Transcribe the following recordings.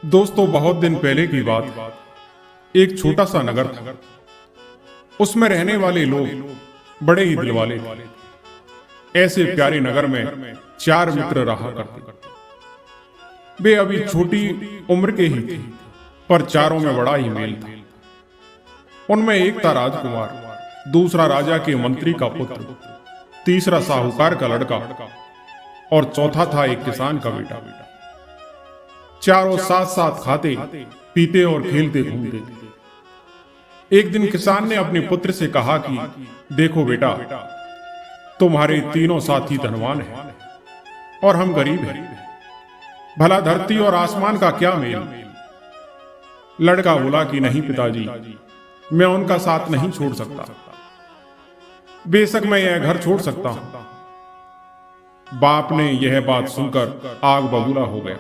दोस्तों, बहुत दिन पहले की बात। एक छोटा सा नगर था। उसमें रहने वाले लोग बड़े ही दिलवाले थे। ऐसे प्यारे नगर में चार मित्र रहा करते। वे अभी छोटी उम्र के ही थे, पर चारों में बड़ा ही मेल था। उनमें एक था राजकुमार, दूसरा राजा के मंत्री का पुत्र, तीसरा साहूकार का लड़का और चौथा था एक किसान का बेटा। चारों साथ साथ खाते पीते और खेलते घूमते थे। एक दिन किसान ने अपने पुत्र से कहा कि देखो बेटा, तुम्हारे तीनों साथी धनवान हैं और हम गरीब हैं। भला धरती और आसमान का क्या मेल। लड़का बोला कि नहीं पिताजी, मैं उनका साथ नहीं छोड़ सकता। बेशक मैं यह घर छोड़ सकता हूं। बाप ने यह बात सुनकर आग बबूला हो गया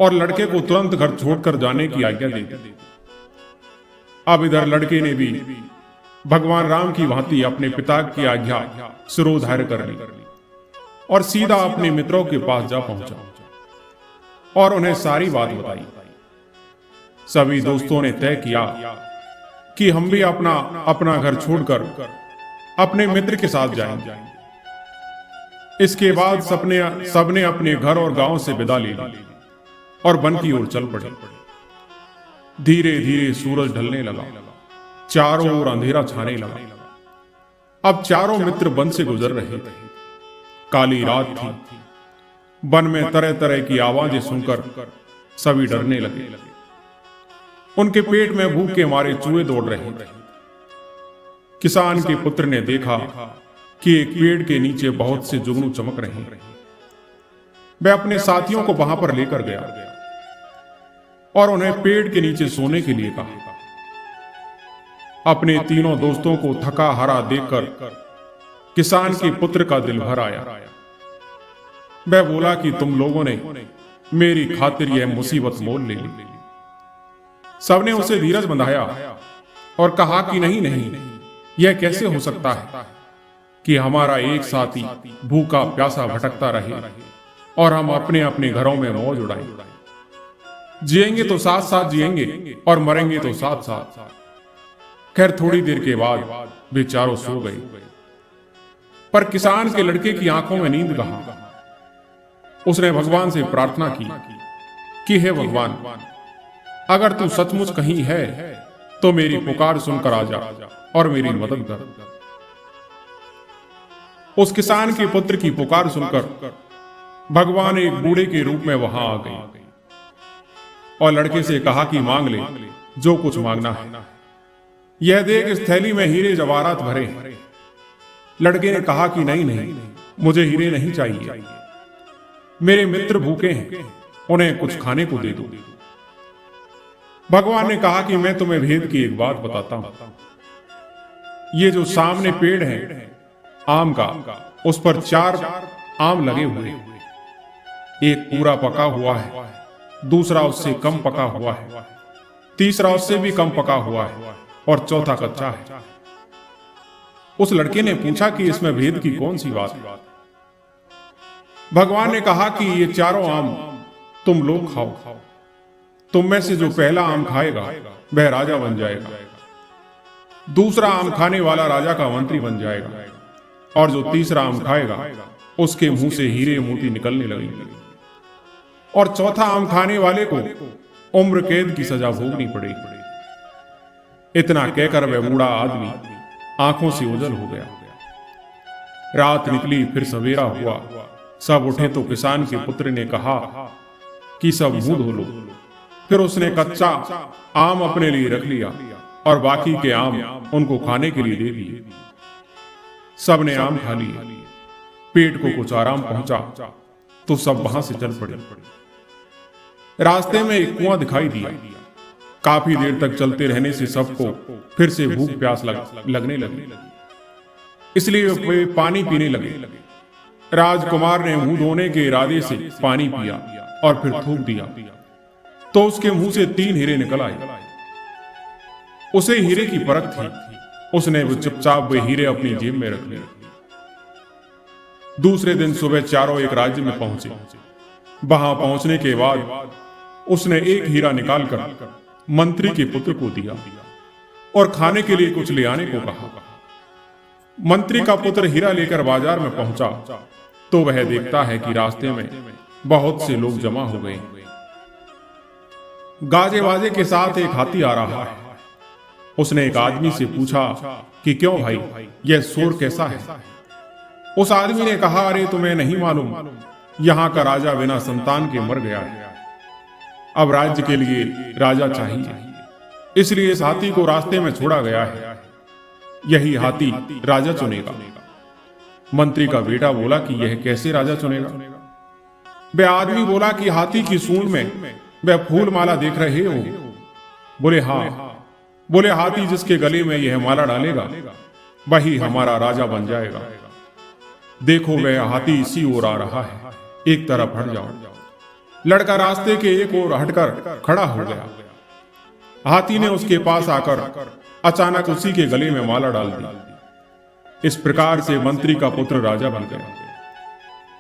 और लड़के को तुरंत घर छोड़कर जाने की आज्ञा दे दी। अब इधर लड़के ने भी भगवान राम की भांति अपने पिता की आज्ञा सिरोधार्य कर ली और सीधा अपने मित्रों के पास जा पहुंचा और उन्हें सारी बात बताई। सभी दोस्तों ने तय किया कि हम भी अपना अपना घर छोड़कर अपने मित्र के साथ जाएंगे। इसके बाद सबने अपने घर और गांव से विदा ले ली और वन की ओर चल पड़े। धीरे धीरे सूरज ढलने लगा, चारों ओर अंधेरा छाने लगा। अब चारों मित्र वन से गुजर रहे थे। काली रात थी। वन में तरह तरह की आवाजें सुनकर सभी डरने लगे। उनके पेट में भूख के मारे चूहे दौड़ रहे थे। किसान के पुत्र ने देखा कि एक पेड़ के नीचे बहुत से जुगनू चमक रहे हैं। वह अपने साथियों को वहां पर लेकर गया और उन्हें पेड़ के नीचे सोने के लिए कहा। अपने तीनों दोस्तों को थका हारा देखकर किसान के पुत्र का दिल भर आया। वह बोला कि तुम लोगों ने मेरी खातिर यह मुसीबत मोल ले ली। सबने उसे धीरज बंधाया और कहा कि नहीं नहीं, यह कैसे हो सकता है कि हमारा एक साथी भूखा प्यासा भटकता रहे और हम अपने अपने घरों में मौज उड़ाएं। जिएंगे तो साथ साथ जिएंगे और मरेंगे तो साथ साथ। खैर, थोड़ी देर के बाद वे चारों सो गए, पर किसान के लड़के की आंखों में नींद कहां। उसने भगवान से प्रार्थना की कि हे भगवान, अगर तू सचमुच कहीं है तो मेरी पुकार सुनकर आ जा और मेरी मदद कर। उस किसान के पुत्र की पुकार सुनकर भगवान एक बूढ़े के रूप में वहां आ गए और लड़के से कहा कि मांग ले जो कुछ मांगना है। यह देख इस थैली में हीरे जवाहरात भरे हैं। लड़के ने कहा कि नहीं नहीं, मुझे हीरे नहीं चाहिए। मेरे मित्र भूखे हैं, उन्हें कुछ खाने को दे दो। भगवान ने कहा कि मैं तुम्हें भेद की एक बात बताता हूं। ये जो सामने पेड़ है आम का, उस पर 4 आम लगे हुए हैं। एक पूरा पका हुआ है, दूसरा उससे कम पका हुआ है, तीसरा उससे भी कम पका हुआ है और चौथा कच्चा है। उस लड़के ने पूछा कि इसमें भेद की कौन सी बात है। भगवान ने कहा कि ये चारों आम तुम लोग खाओ। तुम में से जो पहला आम खाएगा वह राजा बन जाएगा, दूसरा आम खाने वाला राजा का मंत्री बन जाएगा और जो तीसरा आम खाएगा उसके मुंह से हीरे मोती निकलने लगेंगे और चौथा आम खाने वाले को उम्र कैद की सजा भोगनी पड़ेगी। इतना कहकर वह बूढ़ा आदमी आंखों से ओझल हो गया। रात निकली, फिर सवेरा हुआ। सब उठे तो किसान के पुत्र ने कहा कि सब मुंह धो लो। फिर उसने कच्चा आम अपने लिए रख लिया और बाकी के आम उनको खाने के लिए दे दिए। सबने आम खा लिए। पेट को कुछ आराम पहुंचा तो सब वहां से चल पड़े। रास्ते में एक कुआं दिखाई दिया। काफी देर तक चलते रहने से सबको फिर से भूख प्यास लगने लगी, इसलिए वे पानी पीने लगे। राजकुमार ने मुंह धोने के इरादे से पानी पिया और फिर थूक दिया तो उसके मुंह से 3 हीरे निकल आए। उसे हीरे की परख थी। उसने वो चुपचाप वे हीरे अपनी जेब में रख लिए। दूसरे दिन सुबह चारों एक राज्य में पहुंचे। वहां पहुंचने के बाद उसने एक हीरा निकालकर मंत्री के पुत्र को दिया और खाने के लिए कुछ ले आने को कहा। मंत्री का पुत्र हीरा लेकर बाजार में पहुंचा तो वह देखता है कि रास्ते में बहुत से लोग जमा हो गए। गाजे बाजे के साथ एक हाथी आ रहा है। उसने एक आदमी से पूछा कि क्यों भाई, यह शोर कैसा है? उस आदमी ने कहा, अरे तुम्हें नहीं मालूम, यहां का राजा बिना संतान के मर गया है। अब राज्य के लिए राजा चाहिए, इसलिए इस हाथी को रास्ते में छोड़ा गया है। यही हाथी राजा चुनेगा। मंत्री का बेटा बोला कि यह कैसे राजा चुनेगा? वह आदमी बोला कि हाथी की सूंड में वह फूल माला देख रहे हो? बोले हाँ। बोले हाथी जिसके गले में यह माला डालेगा वही हमारा राजा बन जाएगा। देखो वह हाथी इसी ओर आ रहा है, एक तरफ हट जाओ। लड़का रास्ते के एक ओर हटकर खड़ा हो गया। हाथी ने उसके पास आकर अचानक उसी के गले में माला डाल दी। इस प्रकार से मंत्री का पुत्र राजा बन गया।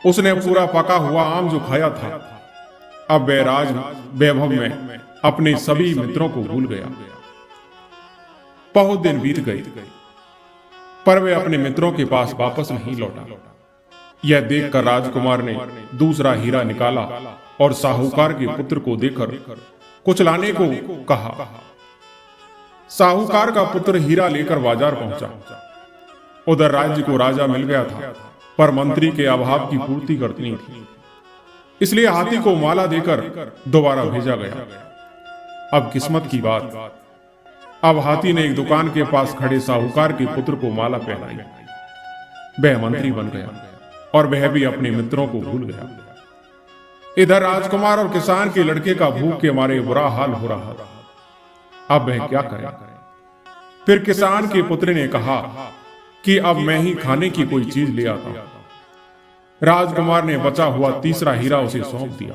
उसने पूरा पका हुआ आम जो खाया था, अब वह राज वैभव में अपने सभी मित्रों को भूल गया। बहुत दिन बीत गए पर वह अपने मित्रों के पास वापस नहीं लौटा। यह देखकर राजकुमार ने दूसरा हीरा निकाला और साहूकार के पुत्र को देकर कुछ लाने को कहा। साहूकार का पुत्र हीरा लेकर बाजार पहुंचा। उधर राज्य को राजा मिल गया था, पर मंत्री के अभाव की पूर्ति करनी थी, इसलिए हाथी को माला देकर दोबारा भेजा गया। अब किस्मत की बात, अब हाथी ने एक दुकान के पास खड़े साहूकार के पुत्र को माला पहनाई। वह मंत्री बन गया और वह भी अपने मित्रों को भूल गया। इधर राजकुमार और किसान के लड़के का भूख के मारे बुरा हाल हो रहा था। अब वह क्या करे? फिर किसान के पुत्र ने कहा कि अब मैं ही खाने की कोई चीज ले आता हूं। राजकुमार ने बचा हुआ तीसरा हीरा उसे सौंप दिया।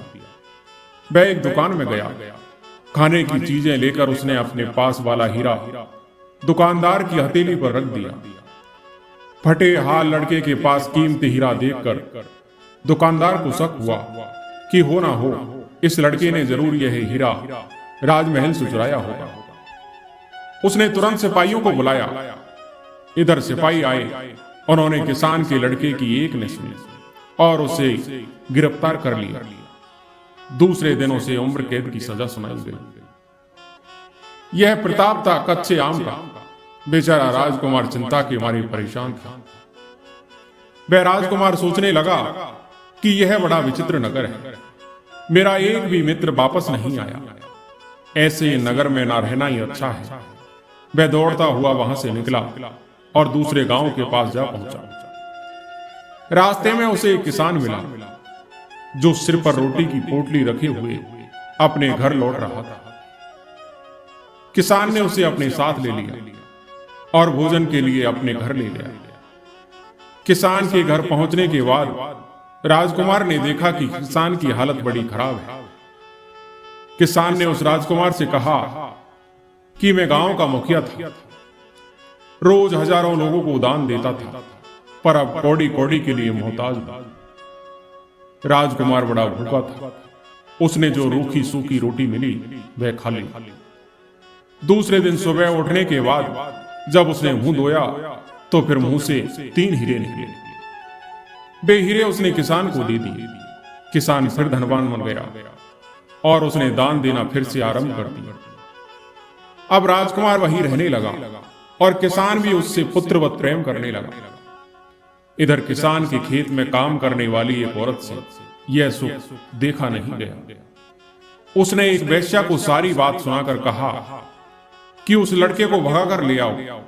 वह एक दुकान में गया। खाने की चीजें लेकर उसने अपने पास वाला हीरा दुकानदार की हथेली पर रख दिया। फटे हाल लड़के के पास कीमती हीरा देखकर दुकानदार को शक हुआ कि हो ना हो इस लड़के ने जरूर यह हीरा राजमहल से चुराया होगा। उसने तुरंत सिपाहियों को बुलाया। इधर सिपाही आए, उन्होंने किसान के लड़के की एक न सुनी और उसे गिरफ्तार कर लिया। दूसरे दिन उसे उम्र कैद की सजा सुनाई गई। यह प्रताप था कच्चे आम का। बेचारा राजकुमार चिंता के मारे परेशान था। वह राजकुमार सोचने लगा कि यह बड़ा विचित्र नगर है, मेरा एक भी मित्र वापस नहीं आया। ऐसे नगर में ना रहना ही अच्छा है। वह दौड़ता हुआ वहां से निकला और दूसरे गांव के पास जा पहुंचा। रास्ते में उसे एक किसान मिला जो सिर पर रोटी की पोटली रखे हुए अपने घर लौट रहा था। किसान ने उसे अपने साथ ले लिया और भोजन के लिए अपने घर ले गया। किसान के घर पहुंचने के बाद राजकुमार ने देखा कि किसान की हालत बड़ी खराब है। किसान ने उस राजकुमार से कहा कि मैं गांव का मुखिया था, रोज हजारों लोगों को दान देता था, पर अब कौड़ी कौड़ी के लिए मोहताज हूं। राजकुमार बड़ा भूखा था। उसने जो रूखी सूखी रोटी मिली वह खा ली। दूसरे दिन सुबह उठने के बाद जब उसने मुंह धोया तो फिर मुंह से 3 हीरे निकले। वे हीरे उसने किसान को दे दिए। किसान फिर धनवान बन गया और उसने दान देना फिर से आरंभ कर दिया। अब राजकुमार वहीं रहने लगा और किसान भी उससे पुत्रवत प्रेम करने लगा। इधर किसान के खेत में काम करने वाली एक औरत से यह सुख देखा नहीं गया। उसने एक वेश्या को सारी बात सुनाकर कहा कि उस लड़के को भगा कर ले आओ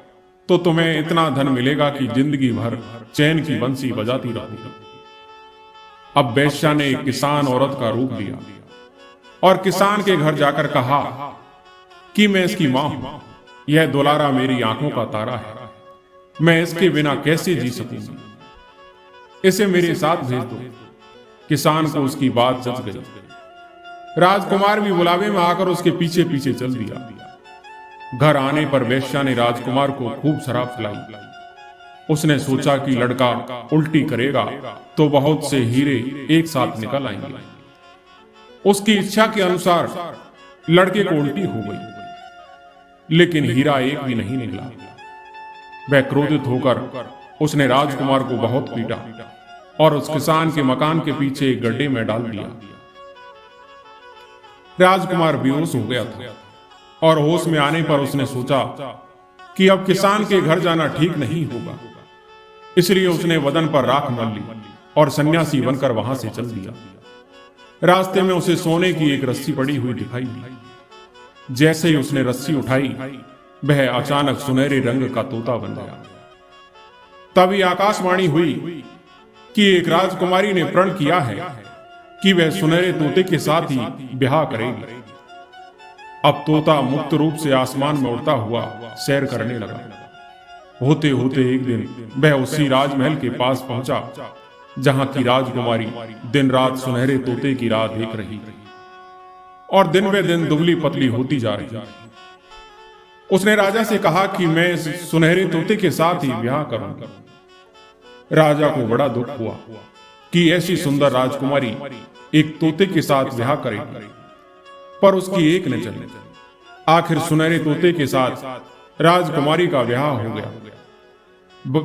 तो तुम्हें इतना धन मिलेगा कि जिंदगी भर चैन की बंसी बजाती रहोगी। अब वेश्या ने एक किसान औरत का रूप लिया और किसान के घर जाकर कहा कि मैं इसकी मां हूं, यह दुलारा मेरी आंखों का तारा है, मैं इसके बिना कैसे जी सकूंगी, इसे मेरे साथ भेज दो। किसान को उसकी बात जच गई। राजकुमार भी बुलावे में आकर उसके पीछे पीछे चल दिया। घर आने पर वेश्या ने राजकुमार को खूब शराब पिलाई। उसने सोचा कि लड़का उल्टी करेगा तो बहुत से हीरे एक साथ निकल आएंगे। उसकी इच्छा के अनुसार लड़के को उल्टी हो गई, लेकिन हीरा एक भी नहीं निकला। वह क्रोधित होकर उसने राजकुमार को बहुत पीटा और उस किसान के मकान के पीछे एक गड्ढे में डाल दिया। राजकुमार बेहोश हो गया था और होश में आने पर उसने सोचा कि अब किसान के घर जाना ठीक नहीं होगा, इसलिए उसने बदन पर राख मल ली और सन्यासी बनकर वहां से चल दिया। रास्ते में उसे सोने की एक रस्सी पड़ी हुई दिखाई दी। जैसे ही उसने रस्सी उठाई, वह अचानक सुनहरे रंग का तोता बन गया। तभी आकाशवाणी हुई कि एक राजकुमारी ने प्रण किया है कि वह सुनहरे तोते के साथ ही ब्याह करेगी। अब तोता मुक्त रूप से आसमान में उड़ता हुआ सैर करने लगा। होते होते एक दिन वह उसी राजमहल के पास पहुंचा जहां की राजकुमारी दिन रात सुनहरे तोते की राह देख रही और दिन वे दिन दुबली पतली होती जा रही। उसने राजा से कहा कि मैं इस सुनहरे तोते के साथ ही ब्याह करूंगा। राजा को बड़ा दुख हुआ कि ऐसी सुंदर राजकुमारी एक तोते के साथ ब्याह करेगी, पर उसकी एक न चली। आखिर सुनहरे तोते के साथ राजकुमारी का ब्याह हो गया।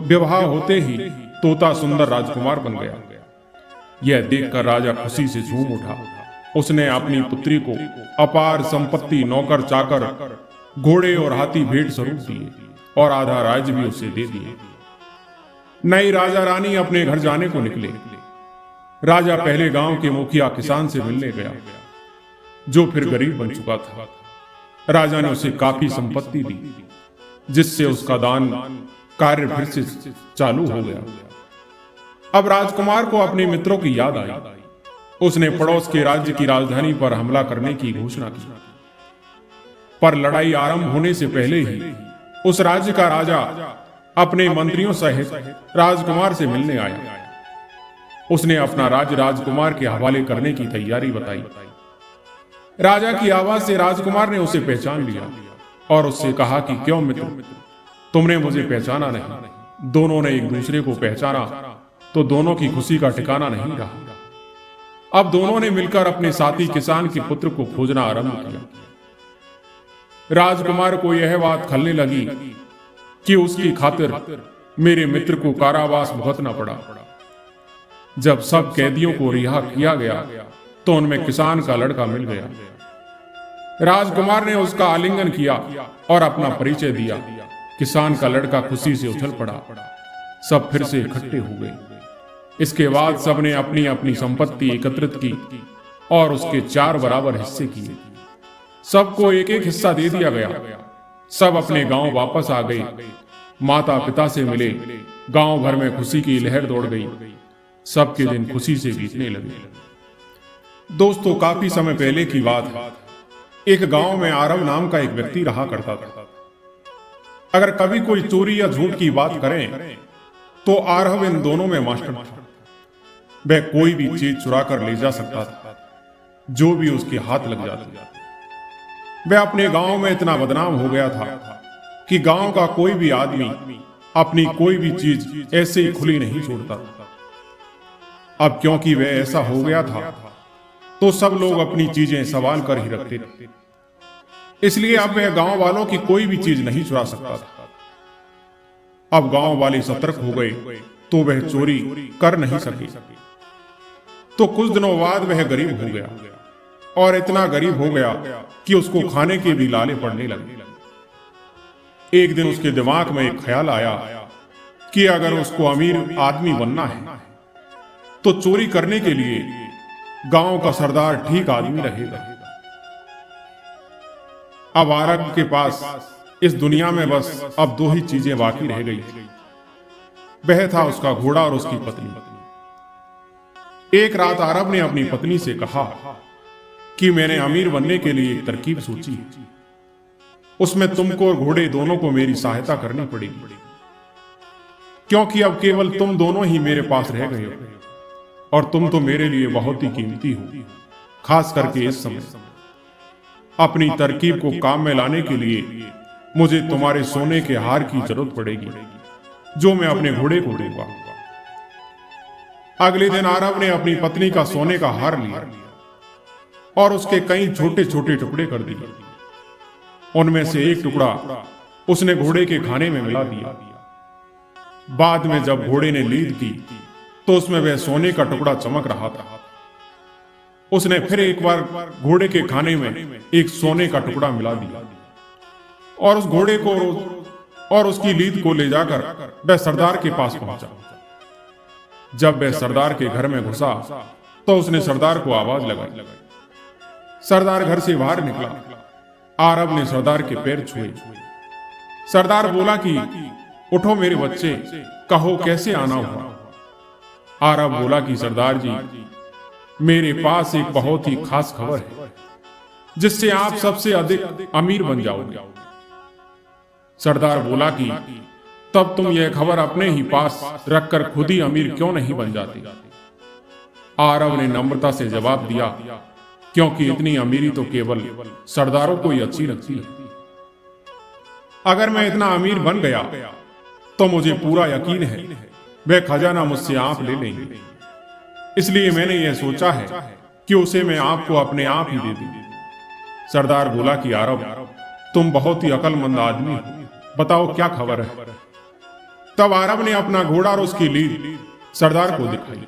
विवाह होते ही तोता सुंदर राजकुमार बन गया। यह देखकर राजा खुशी से झूम उठा। उसने अपनी पुत्री को अपार संपत्ति, नौकर चाकर, घोड़े और हाथी भेंट स्वरूप दिए और आधा राज्य भी उसे दे दिए। नई राजा रानी अपने घर जाने को निकले। राजा पहले गांव के मुखिया किसान से मिलने गया, जो फिर गरीब बन चुका था। राजा ने उसे काफी संपत्ति दी, जिससे उसका दान कार्य फिर से चालू हो गया। अब राजकुमार को अपने मित्रों की याद आई। उसने पड़ोस के राज्य की राजधानी पर हमला करने की घोषणा की, पर लड़ाई आरंभ होने से पहले ही उस राज्य का राजा अपने मंत्रियों सहित राजकुमार से मिलने आया। उसने अपना राज्य राजकुमार के हवाले करने की तैयारी बताई। राजा की आवाज से राजकुमार ने उसे पहचान लिया और उससे कहा कि क्यों मित्र, तुमने मुझे पहचाना नहीं। दोनों ने एक दूसरे को पहचाना तो दोनों की खुशी का ठिकाना नहीं रहा। अब दोनों ने मिलकर अपने साथी किसान के पुत्र को खोजना आरंभ किया। राजकुमार को यह बात खलने लगी कि उसकी खातिर मेरे मित्र को कारावास भुगतना पड़ा। जब सब कैदियों को रिहा किया गया तो उनमें किसान का लड़का मिल गया। राजकुमार ने उसका आलिंगन किया और अपना परिचय दिया। किसान का लड़का खुशी से उछल पड़ा। सब फिर से इकट्ठे हो गए। इसके बाद सबने अपनी अपनी संपत्ति एकत्रित की और उसके 4 बराबर हिस्से किए। सबको एक एक हिस्सा दे दिया गया। सब अपने गांव वापस आ गए। माता पिता से मिले। गांव भर में खुशी की लहर दौड़ गई। सबके दिन खुशी से बीतने लगे। दोस्तों, काफी समय पहले की बात है। एक गांव में आरव नाम का एक व्यक्ति रहा करता था। अगर कभी कोई चोरी या झूठ की बात करें तो आरव इन दोनों में मास्टर था। वह कोई भी चीज चुरा कर ले जा सकता था, जो भी उसके हाथ लग जाती। वह अपने गांव में इतना बदनाम हो गया था कि गांव का कोई भी आदमी अपनी कोई भी चीज ऐसे ही खुली नहीं छोड़ता। अब क्योंकि वह ऐसा हो गया था तो सब लोग अपनी चीजें संभाल कर ही रखते थे। इसलिए अब वह गांव वालों की कोई भी चीज नहीं चुरा सकता था। अब गांव वाले सतर्क हो गए तो वह चोरी कर नहीं सके। तो कुछ दिनों बाद वह गरीब हो गया और इतना गरीब हो गया कि उसको खाने के भी लाले पड़ने लगे। एक दिन उसके दिमाग में एक ख्याल आया कि अगर उसको अमीर आदमी बनना है तो चोरी करने के लिए गांव का सरदार ठीक आदमी रहेगा। अब आरव के पास इस दुनिया में बस अब 2 ही चीजें बाकी रह गई। वह था उसका घोड़ा और उसकी पत्नी। एक रात आरव ने अपनी पत्नी से कहा कि मैंने अमीर बनने के लिए एक तरकीब सोची है। उसमें तुमको और घोड़े दोनों को मेरी सहायता करनी पड़ेगी, क्योंकि अब केवल तुम दोनों ही मेरे पास रह गए हो और तुम तो मेरे लिए बहुत ही कीमती हो, खास करके इस समय। अपनी तरकीब को काम में लाने के लिए मुझे तुम्हारे सोने के हार की जरूरत पड़ेगी, जो मैं अपने घोड़े को दूंगा। अगले दिन आरव ने अपनी पत्नी का सोने का हार लिया और उसके कई छोटे छोटे टुकड़े कर दिए। उनमें से एक टुकड़ा उसने घोड़े के खाने में मिला दिया। बाद में जब घोड़े ने लीद की तो उसमें वह सोने का टुकड़ा चमक रहा था। उसने फिर एक बार घोड़े के खाने में एक सोने का टुकड़ा मिला दिया और उस घोड़े को और उसकी लीद को ले जाकर वह सरदार के पास पहुंचा। जब वह सरदार के घर में घुसा तो उसने सरदार को आवाज लगाई। सरदार घर से बाहर निकला। आरब ने सरदार के पैर छुए। सरदार बोला कि उठो मेरे बच्चे, कहो कैसे आना हुआ। आरब बोला कि सरदार जी, मेरे पास एक बहुत ही खास खबर है जिससे आप सबसे अधिक अमीर बन जाओगे। सरदार बोला कि तब तुम यह खबर अपने ही पास रखकर खुद ही अमीर क्यों नहीं बन जाते। आरब ने नम्रता से जवाब दिया, क्योंकि इतनी अमीरी तो केवल सरदारों को ही अच्छी लगती है। अगर मैं इतना अमीर बन गया तो मुझे पूरा यकीन है वह खजाना मुझसे आप ले लेंगे। इसलिए मैंने यह सोचा है कि उसे मैं आपको अपने आप ही दे दूं। सरदार बोला कि आरब, तुम बहुत ही अक्लमंद आदमी हो, बताओ क्या खबर है। तब आरब ने अपना घोड़ा और उसकी लीद सरदार को दिखाई।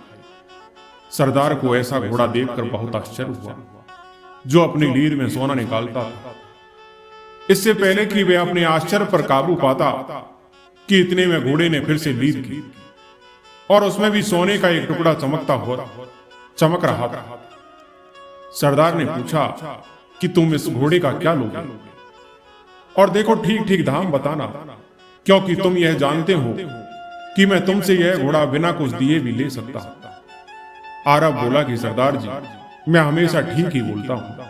सरदार को ऐसा घोड़ा देखकर बहुत आश्चर्य हुआ जो अपनी लीद में सोना निकालता था। इससे पहले कि वे अपने आश्चर्य पर काबू पाता कि इतने में घोड़े ने फिर से लीद की और उसमें भी सोने का एक टुकड़ा चमक रहा था। सरदार ने पूछा कि तुम इस घोड़े का क्या लोगे, और देखो ठीक ठीक दाम बताना, क्योंकि तुम यह जानते हो कि मैं तुमसे यह घोड़ा बिना कुछ दिए भी ले सकता हूं। आरब बोला कि सरदार जी, मैं हमेशा ठीक ही बोलता हूं।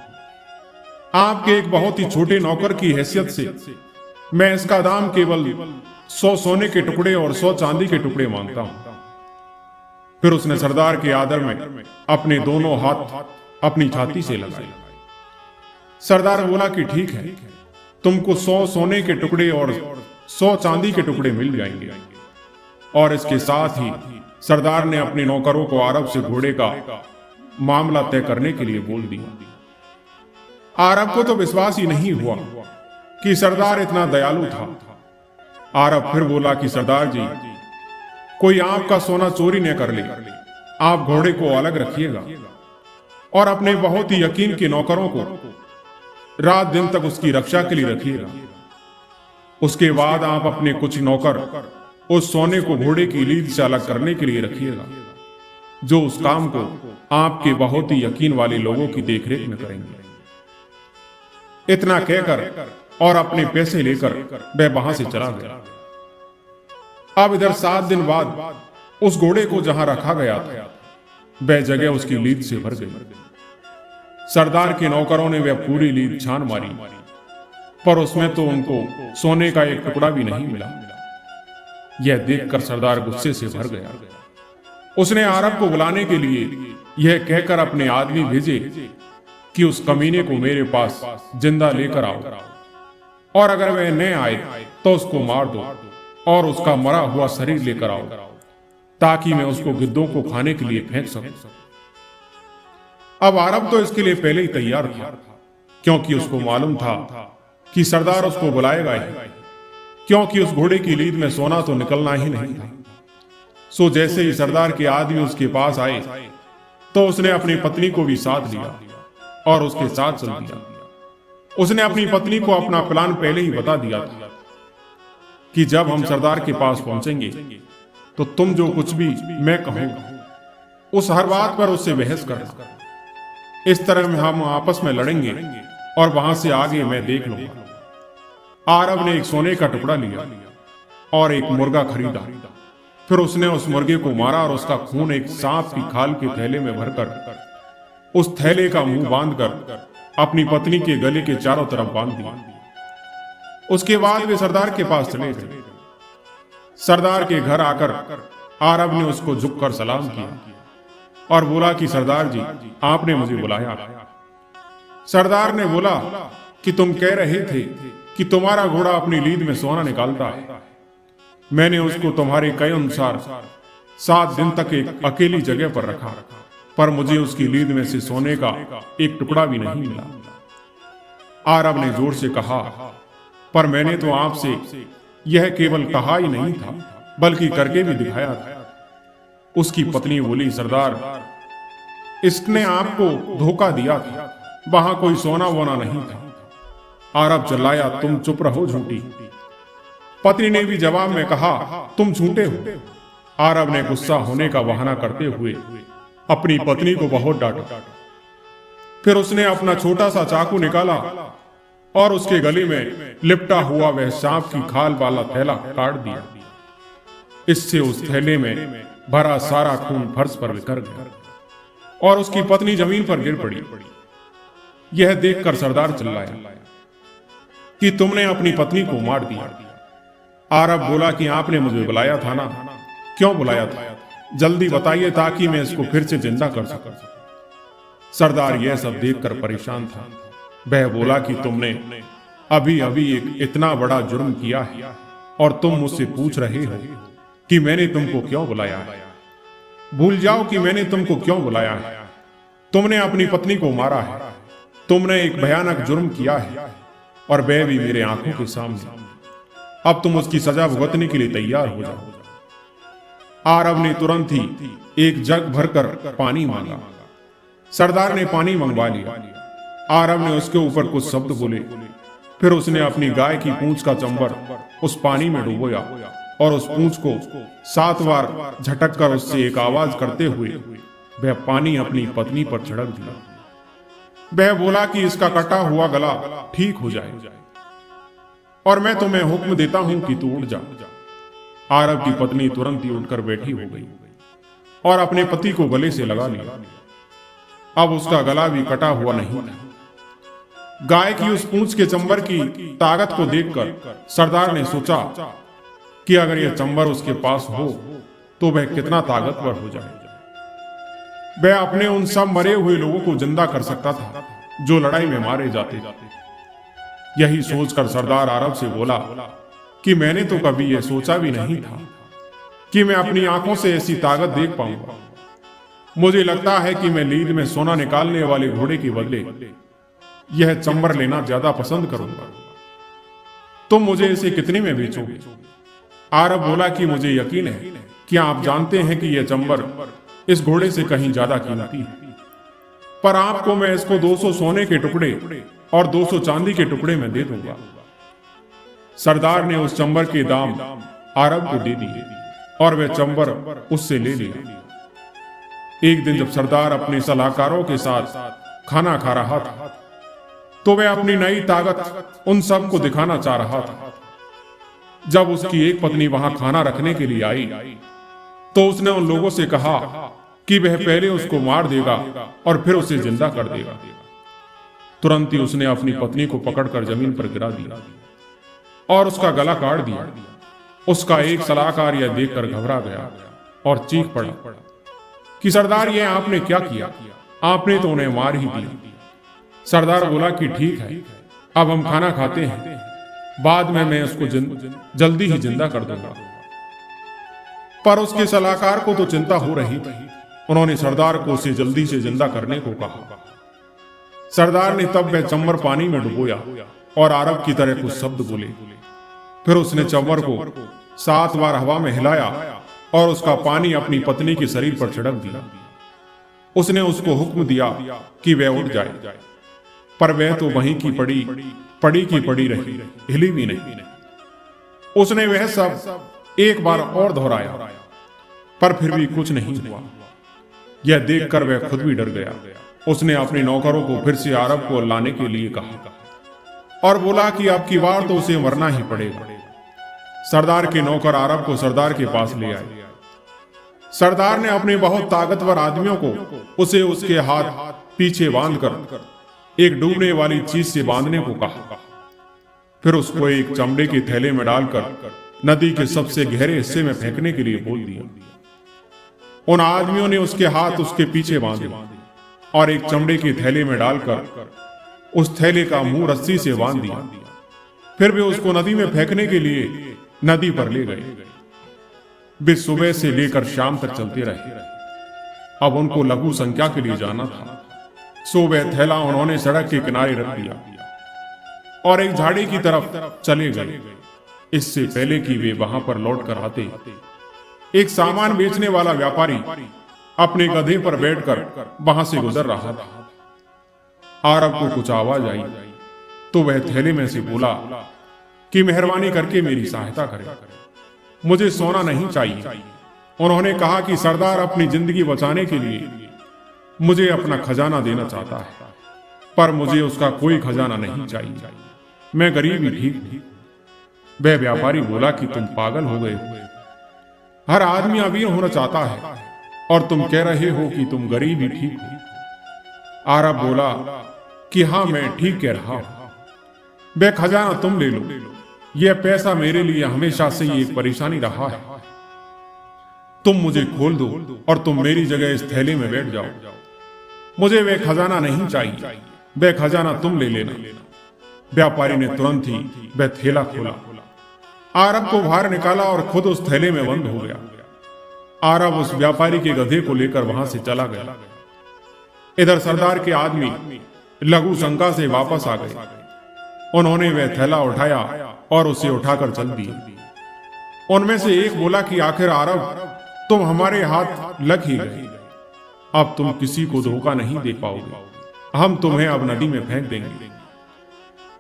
आपके एक बहुत ही छोटे नौकर की हैसियत से मैं इसका दाम केवल 100 सोने के टुकड़े और 100 चांदी के टुकड़े मांगता हूं। फिर उसने सरदार के आदर में अपने दोनों हाथ अपनी छाती से लगाए। सरदार बोला कि ठीक है, तुमको 100 सोने के टुकड़े और 100 चांदी के टुकड़े मिल जाएंगे। और इसके साथ ही सरदार ने अपने नौकरों को अरब से घोड़े का मामला तय करने के लिए बोल दिया। अरब को तो विश्वास ही नहीं हुआ कि सरदार इतना दयालु था। अरब फिर बोला कि सरदार जी, कोई आपका सोना चोरी न कर ले, आप घोड़े को अलग रखिएगा और अपने बहुत ही यकीन के नौकरों को रात दिन तक उसकी रक्षा के लिए रखिएगा। उसके बाद आप अपने कुछ नौकर उस सोने को घोड़े की लीद से अलग करने के लिए रखिएगा, जो उस काम को आपके बहुत ही यकीन वाले लोगों की देखरेख में करेंगे। इतना कहकर और अपने पैसे लेकर वह वहां से चला गया। अब इधर 7 दिन बाद उस घोड़े को जहां रखा गया था वह जगह उसकी लीद से भर गई। सरदार के नौकरों ने वह पूरी लीद छान मारी, पर उसमें तो उनको सोने का एक टुकड़ा भी नहीं मिला। यह देखकर सरदार गुस्से से भर गया। उसने अरब को बुलाने के लिए यह कहकर अपने आदमी भेजे कि उस कमीने को मेरे पास जिंदा लेकर आओ, और अगर वह न आए तो उसको मार दो और उसका मरा हुआ शरीर लेकर आओ, ताकि मैं उसको गिद्धों को खाने के लिए फेंक सकूं। अब अरब तो इसके लिए पहले ही तैयार था, क्योंकि उसको मालूम था कि सरदार उसको बुलाएगा ही, क्योंकि उस घोड़े की लीद में सोना तो निकलना ही नहीं था। सो जैसे ही सरदार के आदमी उसके पास आए तो उसने अपनी पत्नी को भी साथ लिया और उसके साथ चल दिया। उसने अपनी पत्नी को अपना प्लान पहले ही बता दिया था कि जब हम सरदार के पास पहुंचेंगे तो तुम जो कुछ भी मैं कहूंगा उस हर बात पर उससे बहस करना। इस तरह में हम आपस में लड़ेंगे और वहां से आगे मैं देख लूंगा। अरब ने एक सोने का टुकड़ा लिया और एक मुर्गा खरीदा। फिर उसने उस मुर्गे को मारा और उसका खून एक सांप की खाल के थैले में भरकर उस थैले का मुंह बांधकर अपनी पत्नी के गले के चारों तरफ बांध दिया। उसके बाद वे सरदार के पास चले गए। सरदार के घर आकर अरब ने उसको झुककर सलाम किया और बोला कि सरदार जी, आपने मुझे बुलाया। सरदार ने बोला कि तुम कह रहे थे कि तुम्हारा घोड़ा अपनी लीद में सोना निकालता है। मैंने उसको तुम्हारे कहे अनुसार 7 दिन तक एक अकेली जगह पर रखा पर मुझे उसकी लीद में से सोने का एक टुकड़ा भी नहीं मिला। आरब ने जोर से कहा, पर मैंने तो आपसे यह केवल कहा ही नहीं था बल्कि करके भी दिखाया था। उसकी पत्नी बोली, सरदार, इसने आपको धोखा दिया था, वहां कोई सोना वोना नहीं था। आरब चिल्लाया, तुम चुप रहो झूठी। पत्नी ने भी जवाब में कहा, तुम झूठे हो। आरब ने गुस्सा होने का बहाना करते हुए अपनी पत्नी को बहुत डांटा। फिर उसने अपना छोटा सा चाकू निकाला और उसके गले में लिपटा हुआ वह सांप की खाल वाला थैला काट दिया। इससे उस थैले में भरा सारा खून फर्श पर बिखर गया और उसकी पत्नी जमीन पर गिर पड़ी। यह देखकर सरदार चिल्लाया कि तुमने अपनी पत्नी को मार दिया। आरब बोला कि आपने मुझे बुलाया था ना। क्यों बुलाया था? जल्दी बताइए ताकि मैं इसको फिर से जिंदा कर सकूं। सरदार यह सब देखकर परेशान था। वह बोला कि तुमने अभी अभी एक इतना बड़ा जुर्म किया है और तुम मुझसे पूछ रहे हो कि मैंने तुमको क्यों बुलाया है। भूल जाओ कि मैंने तुमको क्यों बुलाया है। तुमने अपनी पत्नी को मारा है। तुमने एक भयानक जुर्म किया है और वह भी मेरे आंखों के सामने। अब तुम उसकी सजा भुगतने के लिए तैयार हो जाओ। आरब ने तुरंत ही एक जग भरकर पानी मांगा। सरदार ने पानी मंगवा लिया। आरब ने उसके ऊपर कुछ शब्द बोले। फिर उसने अपनी गाय की पूंछ का चंबर उस पानी में डुबोया और उस पूंछ को 7 बार झटक कर उससे एक आवाज करते हुए वह पानी अपनी पत्नी पर छिड़क दिया। वह बोला कि इसका कटा हुआ गला ठीक हो जाए और मैं तुम्हें हुक्म देता हूं कि तू उठ जा। आरब की पत्नी तुरंत ही उठकर बैठी हो गई और अपने पति को गले से लगा लिया। अब उसका गला भी कटा हुआ नहीं था। गाय की उस पूंछ के चंबर की ताकत को देखकर सरदार ने सोचा कि अगर यह चंबर उसके पास हो तो वह कितना ताकतवर हो जाए। वह अपने उन सब मरे हुए लोगों को जिंदा कर सकता था जो लड़ाई में मारे जाते। यही सोचकर सरदार आरब से बोला कि मैंने तो कभी यह सोचा भी नहीं था कि मैं अपनी आंखों से ऐसी ताकत देख पाऊंगा। मुझे लगता है कि मैं लीद में सोना निकालने वाले घोड़े के बदले यह चंबर लेना ज्यादा पसंद करूंगा। तुम मुझे इसे कितने में बेचोगे? आरब बोला कि मुझे यकीन है कि आप जानते हैं कि यह चंबर इस घोड़े से कहीं ज्यादा कीमती है, पर आपको मैं इसको 200 सोने के टुकड़े और 200 चांदी के टुकड़े में दे दूंगा। सरदार ने उस चंबर के दाम आरब को दे दिए और वह चंबर उससे ले लिया। एक दिन जब सरदार अपने सलाहकारों के साथ खाना खा रहा था तो वह अपनी नई ताकत उन सब को दिखाना चाह रहा था। जब उसकी एक पत्नी वहां खाना रखने के लिए आई तो उसने उन लोगों से कहा कि वह पहले उसको मार देगा और फिर उसे जिंदा कर देगा। तुरंत ही उसने अपनी पत्नी को पकड़कर जमीन पर गिरा दिया और उसका गला काट दिया। उसका एक सलाहकार यह देखकर घबरा गया और चीख पड़ा कि सरदार, यह आपने क्या किया? आपने तो उन्हें मार ही दिया। सरदार बोला कि ठीक है, अब हम खाना खाते हैं, बाद में मैं उसको जल्दी ही जिंदा कर दूंगा। पर उसके सलाहकार को तो चिंता हो रही थी। उन्होंने सरदार को उसे जल्दी से जिंदा करने को कहा। सरदार ने तब वह चंबर पानी में डुबोया और आरब की तरह कुछ शब्द बोले। फिर उसने चंबर को 7 बार हवा में हिलाया और उसका पानी अपनी पत्नी के शरीर पर छिड़क दिया। उसने उसको हुक्म दिया कि वह उठ जाए, पर वह तो वहीं की पड़ी रही, हिली भी नहीं। उसने वह सब एक बार और दोहराया, पर फिर भी कुछ नहीं हुआ। यह देखकर वह खुद भी डर गया। उसने अपने नौकरों को फिर से आरब को लाने के लिए कहा और बोला कि अब की बार तो उसे मरना ही पड़ेगा। सरदार के नौकर आरब को सरदार के पास ले आए। सरदार ने अपने बहुत ताकतवर आदमियों को उसे उसके हाथ पीछे बांधकर एक डूबने वाली चीज से बांधने को कहा। फिर उसको एक चमड़े के थैले में डालकर नदी के सबसे गहरे हिस्से में फेंकने के लिए बोल दिया। उन आदमियों ने उसके हाथ उसके पीछे बांधे और एक चमड़े के थैले में डालकर उस थैले का मुंह रस्सी से बांध दिया। फिर वे उसको नदी में फेंकने के लिए नदी पर ले गए। वे सुबह से लेकर शाम तक चलते रहे। अब उनको लघु संख्या के लिए जाना था, सो वह थैला उन्होंने सड़क के किनारे रख दिया और एक झाड़ी की तरफ चले गए। इससे पहले कि वे वहां पर लौट कर आते, एक सामान बेचने वाला व्यापारी अपने गधे पर बैठकर वहां से गुजर रहा था। आरब को कुछ आवाज आई तो वह थैले में से बोला कि मेहरबानी करके मेरी सहायता करें, मुझे सोना नहीं चाहिए। उन्होंने कहा कि सरदार अपनी जिंदगी बचाने के लिए मुझे अपना खजाना देना चाहता है, पर मुझे उसका कोई खजाना नहीं चाहिए, मैं गरीब ही ठीक हूं। वह व्यापारी बोला कि तुम पागल हो गए हो, हर आदमी अमीर होना चाहता है और तुम कह रहे हो कि तुम गरीब ही ठीक हो। आरब बोला कि हाँ, मैं ठीक कह रहा हूं, वह खजाना तुम ले लो, यह पैसा मेरे लिए हमेशा से ये परेशानी रहा है। तुम मुझे खोल दो और तुम मेरी जगह इस थैले में बैठ जाओ, मुझे वह खजाना नहीं चाहिए, वह खजाना तुम ले लेना। व्यापारी ने तुरंत ही वह थैला खोला, आरब को बाहर निकाला और खुद उस थैले में बंद हो गया। आरब उस व्यापारी के गधे को लेकर वहां से चला गया। इधर सरदार के आदमी लघु शंका से वापस आ गए। उन्होंने वह थैला उठाया और उसे उठाकर चल दिया। उनमें से एक बोला कि आखिर आरब, तुम हमारे हाथ लग ही गए, अब तुम किसी को धोखा नहीं दे पाओगे, हम तुम्हें अब नदी में फेंक देंगे।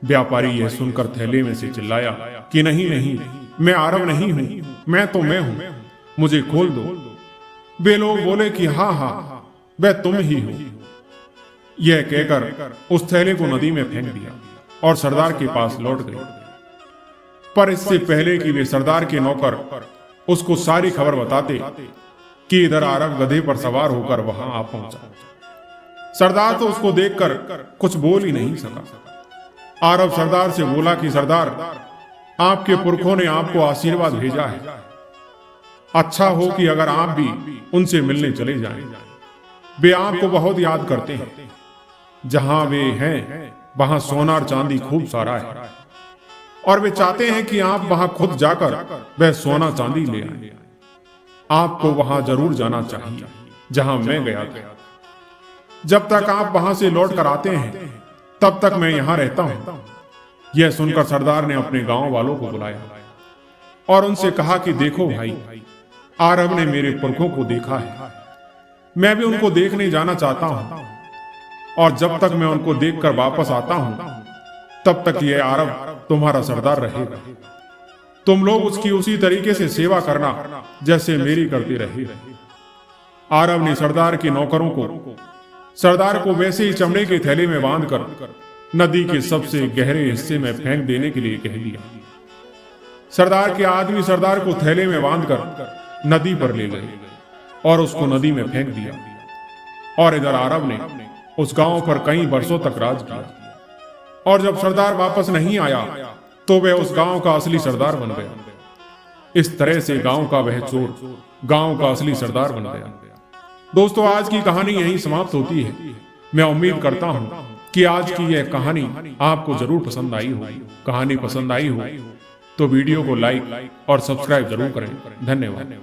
व्यापारी यह सुनकर थैले में से चिल्लाया कि नहीं नहीं, मैं आरब नहीं हूं, मैं तो मैं हूं, मुझे खोल दो। वे लोग बोले कि हाँ हाँ, वह तुम ही हो। यह कहकर उस थैले को नदी में फेंक दिया और सरदार के पास लौट गए। पर इससे पहले कि वे सरदार के नौकर उसको सारी खबर बताते कि इधर आरब गधे पर सवार होकर वहां आ पहुंचा। सरदार तो उसको देखकर कुछ बोल ही नहीं सका। आरब सरदार से बोला कि सरदार, आपके पुरखों ने आपको आशीर्वाद भेजा है, अच्छा हो कि अगर आप भी उनसे मिलने चले जाएं। वे आपको बहुत याद करते हैं, जहां वे हैं वहां सोना और चांदी खूब सारा है, और वे चाहते हैं कि आप वहां खुद जाकर वह सोना चांदी ले आए। आपको वहां जरूर जाना चाहिए जहां मैं गया था। जब तक आप वहां से लौट कर आते हैं तब तक मैं यहां रहता हूं। यह सुनकर सरदार ने अपने गांव वालों को बुलाया और उनसे कहा कि देखो भाई, आरब ने मेरे पुरखों को देखा है, मैं भी उनको देखने जाना चाहता हूं, और जब तक मैं उनको देखकर वापस आता हूं तब तक यह आरब तुम्हारा सरदार रहेगा। तुम लोग उसकी उसी तरीके से सेवा करना जैसे मेरी करते रहे। आरब ने सरदार के नौकरों को सरदार को वैसे ही चमड़े के थैले में बांधकर नदी के सबसे गहरे हिस्से में फेंक देने के लिए कह दिया। सरदार के आदमी सरदार को थैले में बांधकर नदी पर ले गए और उसको नदी में फेंक दिया। और इधर आरब ने उस गांव पर कई वर्षों तक राज किया। और जब सरदार वापस नहीं आया तो वह उस गांव का असली सरदार बन गया। इस तरह से गांव का वह चोर गांव का असली सरदार बन गया। दोस्तों, आज की कहानी यहीं समाप्त होती है। मैं उम्मीद करता हूं कि आज की यह कहानी आपको जरूर पसंद आई होगी। कहानी पसंद आई हो तो वीडियो को लाइक और सब्सक्राइब जरूर करें। धन्यवाद।